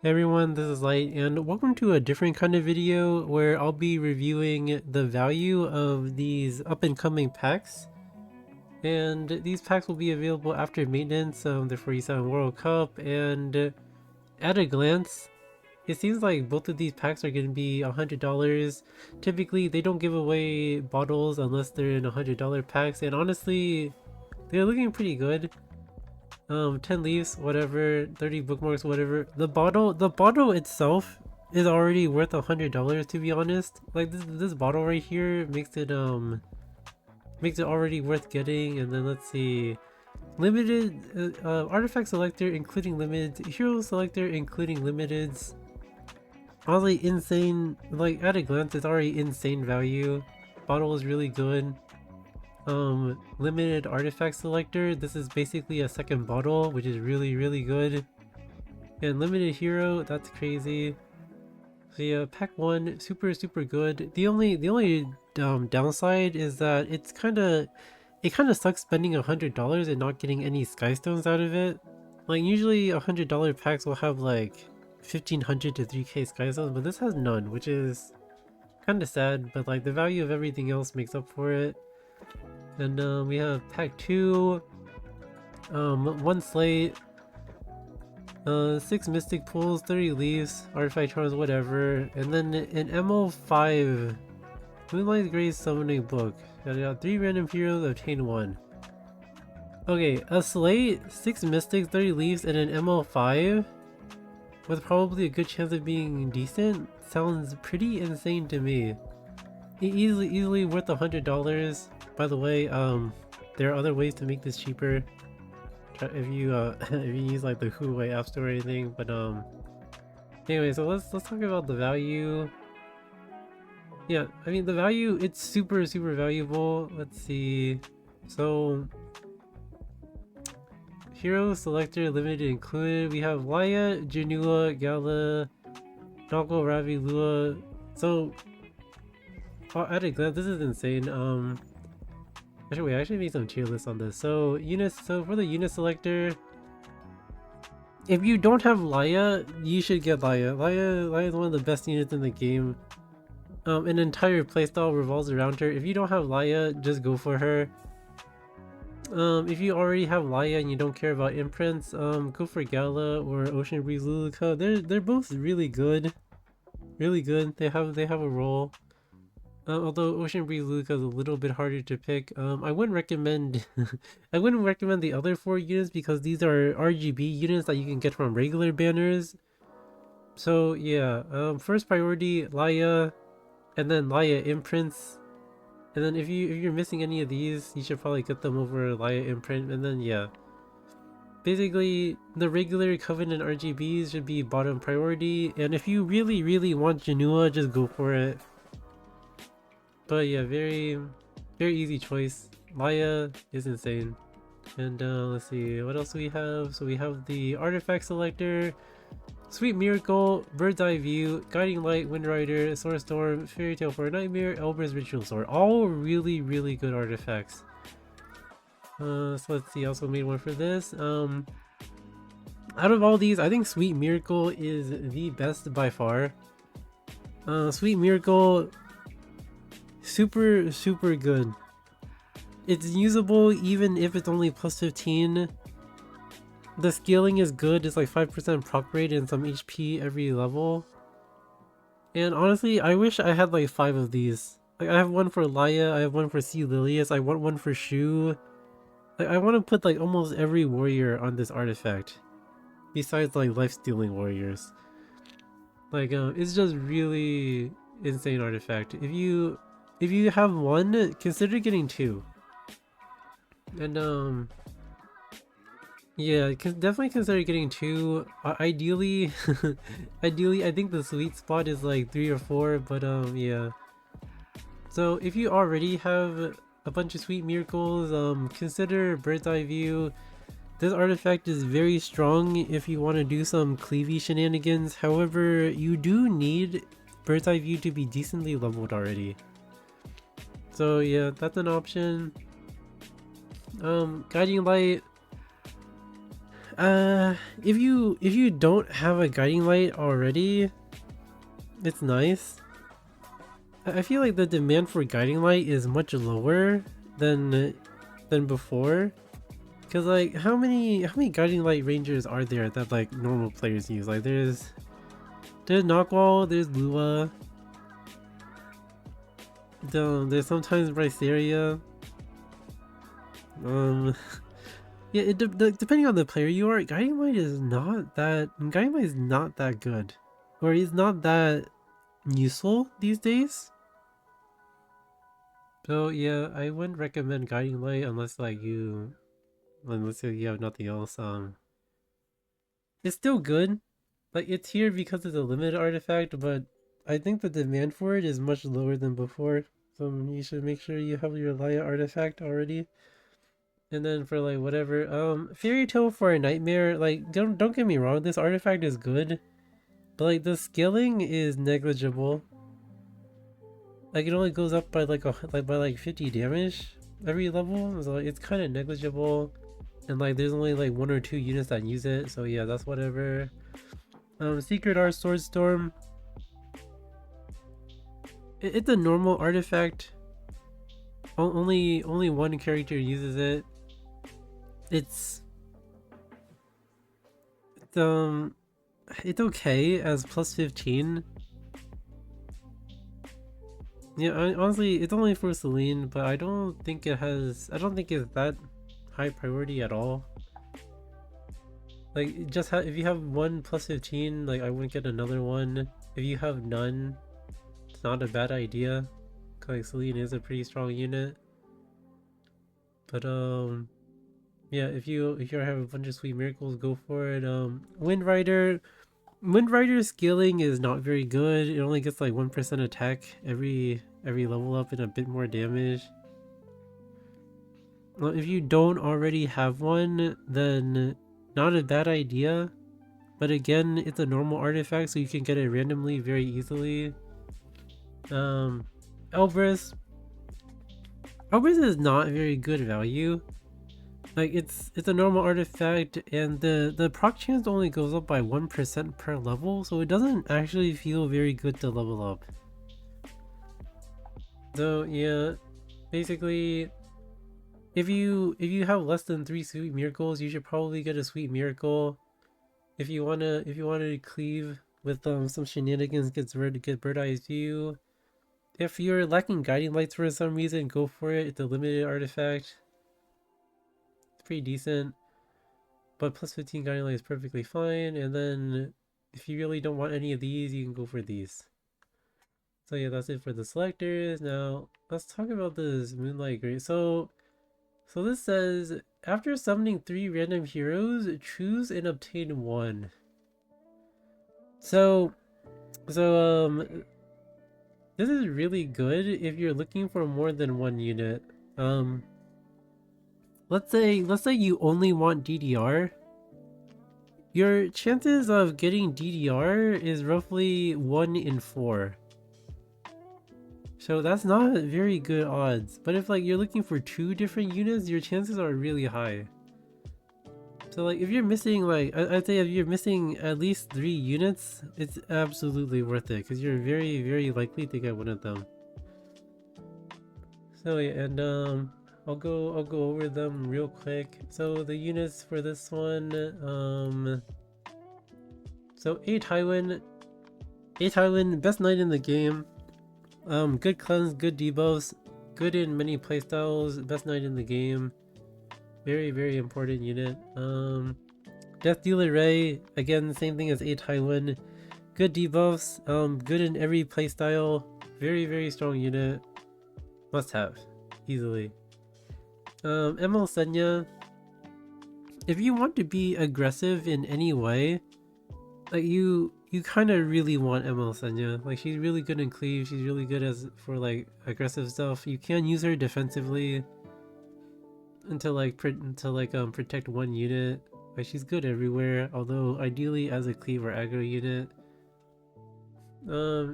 Hey everyone, this is Light, and welcome to a different kind of video where I'll be reviewing the value of these up-and-coming packs. And these packs will be available after maintenance, the E7 World Cup, and at a glance, it seems like both of these packs are going to be $100. Typically, they don't give away bottles unless they're in $100 packs, and honestly, they're looking pretty good. 10 leaves, whatever, 30 bookmarks, whatever. The bottle itself is already worth $100, to be honest. Like this bottle right here makes it already worth getting. And then let's see, limited artifact selector including limited, hero selector including limiteds. Honestly, insane. Like at a glance, it's already insane value. Bottle is really good. Limited artifact selector, this is basically a second bottle, which is really good. And limited hero, that's crazy. So yeah, pack 1, super good. The only downside is that it kind of sucks spending $100 and not getting any skystones out of it. Like usually $100 packs will have like 1500 to 3k skystones, but this has none, which is kind of sad, but like the value of everything else makes up for it. And we have pack 2, 1 slate, 6 mystic pools, 30 leaves, artifact charms, whatever, and then an ML5 Moonlight Grace summoning book. Got 3 random heroes, obtain 1. Okay, a slate, 6 mystics, 30 leaves, and an ML5 with probably a good chance of being decent sounds pretty insane to me. Easily worth $100. By the way, there are other ways to make this cheaper. If you if you use like the Huawei App Store or anything, but anyway, so let's talk about the value. Yeah, I mean the value, it's super valuable. Let's see. So hero selector limited included. We have Laya, Janua, Gala, Nago, Ravi, Lua. So at a glance, this is insane. Actually, I actually made some tier lists on this. So for the unit selector, if you don't have Laya, you should get Laya. Laya is one of the best units in the game. An entire playstyle revolves around her. If you don't have Laya, just go for her. If you already have Laya and you don't care about imprints, go for Gala or Ocean Breeze Luluka. They're both really good. They have a role. Although Ocean Breeze Luca is a little bit harder to pick, I wouldn't recommend I wouldn't recommend the other 4 units because these are RGB units that you can get from regular banners. So yeah, first priority Laya, and then Laya imprints, and then if you're missing any of these, you should probably get them over Laya imprint, and then yeah. Basically, the regular Covenant RGBs should be bottom priority, and if you really want Janua, just go for it. But yeah, very easy choice. Laya is insane. And let's see, what else we have? So we have the artifact selector, Sweet Miracle, Bird's Eye View, Guiding Light, Wind Rider, Solar Storm, Fairy Tale for a Nightmare, Elber's Ritual Sword. All really good artifacts. So let's see, I also made one for this. Out of all these, I think Sweet Miracle is the best by far. Sweet Miracle, super good. It's usable even if it's only plus 15. The scaling is good, it's like 5% proc rate and some HP every level. And honestly, I wish I had like 5 of these. Like I have one for Laya, I have one for Sea Lilius, I want one for Shu. Like I want to put like almost every warrior on this artifact. Besides like life stealing warriors. Like it's just really insane artifact. If you have one, consider getting 2. And yeah, definitely consider getting 2. Ideally ideally I think the sweet spot is like 3 or 4, but yeah. So if you already have a bunch of Sweet Miracles, consider Bird's Eye View. This artifact is very strong if you want to do some cleavy shenanigans. However, you do need Bird's Eye View to be decently leveled already. So yeah, that's an option. Guiding Light, if you don't have a guiding light already, it's nice. I feel like the demand for guiding light is much lower than before. Cause like how many guiding light rangers are there that like normal players use? Like there's Knockwall, there's Lua, there's sometimes Bryceria. Yeah, depending on the player you are, guiding light is not that good, or it's not that useful these days. So yeah, I wouldn't recommend guiding light unless you have nothing else. It's still good. Like it's here because it's a limited artifact, but I think the demand for it is much lower than before. So you should make sure you have your Laya artifact already. And then for like whatever, Fairy Tale for a Nightmare, like don't get me wrong, this artifact is good, but like the scaling is negligible. Like it only goes up by by 50 damage every level, so it's kind of negligible. And like there's only like 1 or 2 units that use it, so yeah, that's whatever. Secret Art Sword Storm. It's a normal artifact. Only one character uses it. It's okay as plus 15. Yeah, honestly, it's only for Celine, but I don't think it's that high priority at all. Like, if you have one plus 15, like I wouldn't get another one. If you have none, it's not a bad idea. Cause like Celine is a pretty strong unit. But yeah, if you have a bunch of sweet miracles, go for it. Wind Rider scaling is not very good. It only gets like 1% attack every level up and a bit more damage. Well, if you don't already have one, then not a bad idea. But again, it's a normal artifact, so you can get it randomly very easily. Elbrus is not very good value. Like it's a normal artifact, and the proc chance only goes up by 1% per level, so it doesn't actually feel very good to level up. So yeah, basically, if you have less than 3 sweet miracles, you should probably get a sweet miracle. If you wanna cleave with some shenanigans, get bird eyes view. If you're lacking guiding lights for some reason, go for it. It's a limited artifact. It's pretty decent, but plus 15 guiding light is perfectly fine. And then if you really don't want any of these, you can go for these. So yeah, that's it for the selectors. Now let's talk about this Moonlight Great. So this says, after summoning 3 random heroes, choose and obtain 1. So this is really good if you're looking for more than 1 unit. Let's say you only want DDR. Your chances of getting DDR is roughly 1 in 4. So that's not very good odds. But if like you're looking for 2 different units, your chances are really high. So like if you're missing I'd say if you're missing at least 3 units, it's absolutely worth it because you're very, very likely to get one of them. So yeah, and I'll go over them real quick. So the units for this one, so 8 Highwind, best knight in the game. Good cleanse, good debuffs, good in many playstyles, best knight in the game. Very, very important unit. Death Dealer Ray, again, same thing as 8 Highwind. Good debuffs, good in every playstyle. Very, very strong unit. Must have, easily. ML Senya. If you want to be aggressive in any way, like you kind of really want ML Senya. Like she's really good in cleave. She's really good for like aggressive stuff. You can use her defensively until protect 1 unit. Like she's good everywhere. Although ideally as a cleave or aggro unit.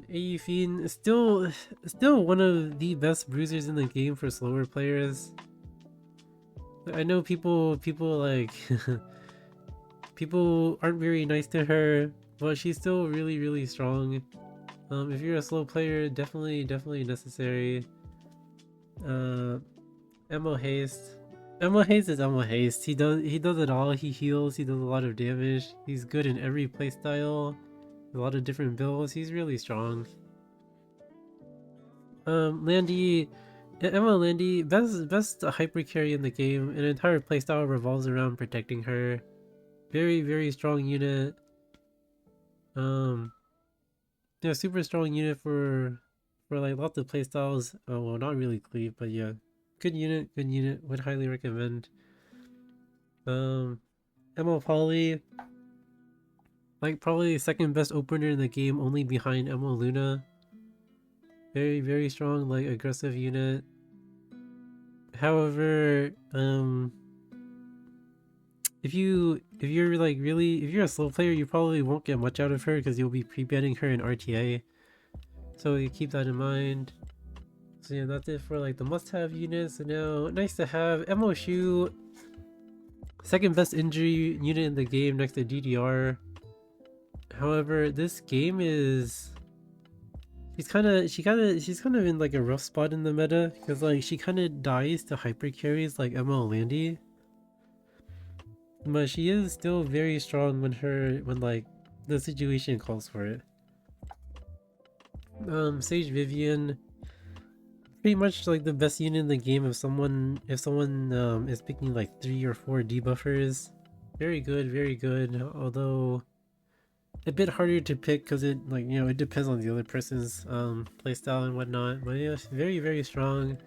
AE Fiend is still one of the best bruisers in the game for slower players. I know people like people aren't very nice to her, but she's still really strong. If you're a slow player, definitely necessary. Ammo haste. Ammo haste is ammo haste. He does it all. He heals. He does a lot of damage. He's good in every playstyle. A lot of different builds. He's really strong. Landy, Emma Landy, best hyper carry in the game. An entire playstyle revolves around protecting her. Very strong unit. Yeah, super strong unit for like lots of playstyles. Oh well, not really cleave, but yeah, good unit. Would highly recommend. ML like probably second best opener in the game, only behind ML Luna. Very strong, like aggressive unit. However, if you're like really, if you're a slow player, you probably won't get much out of her because you'll be pre-betting her in RTA. So you keep that in mind. So yeah, that's it for like the must-have units. So now, nice to have MO Shu, second best injury unit in the game next to DDR. However, this game is she's kind of in like a rough spot in the meta because like she kind of dies to hyper carries like ML Landy. But she is still very strong when like the situation calls for it. Sage Vivian, pretty much like the best unit in the game if someone is picking like 3 or 4 debuffers. Very good, although a bit harder to pick because it like, you know, it depends on the other person's playstyle and whatnot. But yeah, very strong.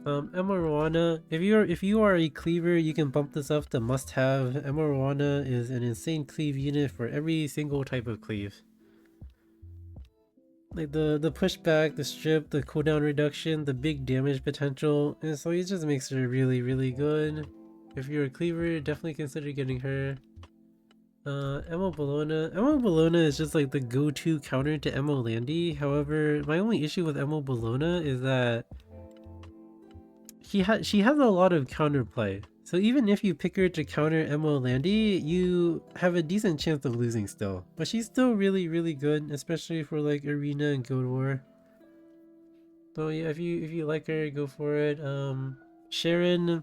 Emma Rowana, if you are a cleaver, you can bump this up to must have. Emma Rowana is an insane cleave unit for every single type of cleave. Like the pushback, the strip, the cooldown reduction, the big damage potential, and so it just makes her really good. If you're a cleaver, definitely consider getting her. Emo Bologna is just like the go-to counter to Emo Landy. However, my only issue with Emo Bologna is that she has a lot of counterplay. So even if you pick her to counter Emo Landy, you have a decent chance of losing still. But she's still really good, especially for like Arena and Guild War. So yeah, if you like her, go for it. Sharon,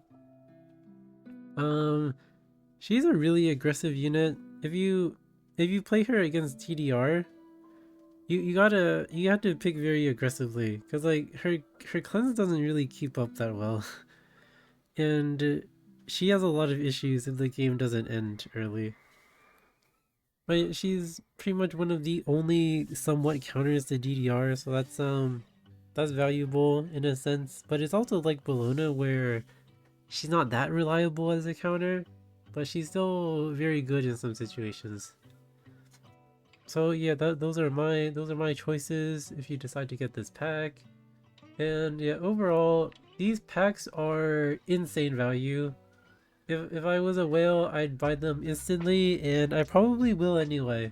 she's a really aggressive unit. If you play her against TDR, you have to pick very aggressively because like her cleanse doesn't really keep up that well. And she has a lot of issues if the game doesn't end early. But she's pretty much one of the only somewhat counters to DDR, so that's valuable in a sense. But it's also like Bologna where she's not that reliable as a counter, but she's still very good in some situations. So yeah, those are my choices if you decide to get this pack. And yeah, overall, these packs are insane value. If I was a whale, I'd buy them instantly, and I probably will anyway.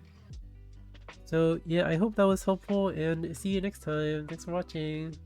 So yeah, I hope that was helpful, and see you next time. Thanks for watching.